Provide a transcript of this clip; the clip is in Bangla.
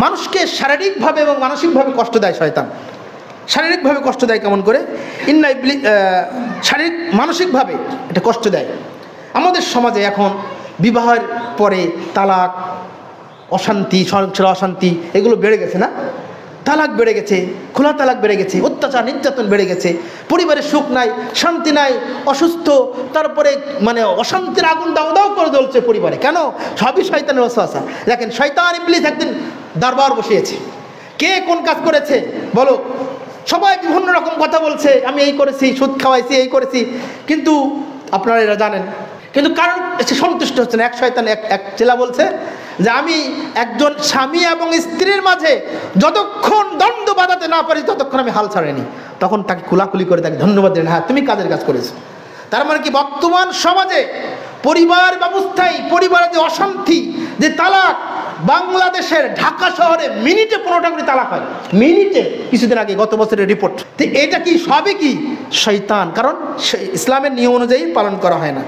মানুষকে শারীরিকভাবে এবং মানসিকভাবে কষ্ট দেয় শয়তান। শারীরিকভাবে কষ্ট দেয় কেমন করে? শারীরিক মানসিকভাবে এটা কষ্ট দেয়। আমাদের সমাজে এখন বিবাহের পরে তালাক, অশান্তি, সংসার অশান্তি এগুলো বেড়ে গেছে না? তালাক বেড়ে গেছে, খোলা তালাক বেড়ে গেছে, অত্যাচার নির্যাতন বেড়ে গেছে, পরিবারের সুখ নাই, শান্তি নাই, অসুস্থ, তারপরে মানে অশান্তির আগুন দাও দাও করে জ্বলছে পরিবারে। কেন? সবই শয়তানের ওয়াসওয়াসা। দেখেন, শয়তান ইবলিস একদিন দরবার বসিয়েছে। কে কোন কাজ করেছে বলো? সবাই বিভিন্ন রকম কথা বলছে, আমি এই করেছি, সুদ খাওয়াইছি, এই করেছি, কিন্তু আপনারা এরা জানেন, কিন্তু কারণ সে সন্তুষ্ট হচ্ছে না। এক শয়তান এক চেলা বলছে যে আমি একজন স্বামী এবং স্ত্রীর মাঝে যতক্ষণ দ্বন্দ্ব বাঁধাতে না পারি ততক্ষণ আমি হাল ছাড়িনি। তখন তাকে খোলাখুলি করে তাকে ধন্যবাদ দেন, হ্যাঁ তুমি কাজের কাজ করেছো। তার মানে কি, বর্তমান সমাজে পরিবার ব্যবস্থায় পরিবারে যে অশান্তি, যে তালাক, বাংলাদেশের ঢাকা শহরে মিনিটে 15টা করে তালাক হয়, মিনিটে। কিছুদিন আগে গত বছরের রিপোর্ট। তো এটা কি সবই কি শয়তান? কারণ ইসলামের নিয়ম অনুযায়ী পালন করা হয় না।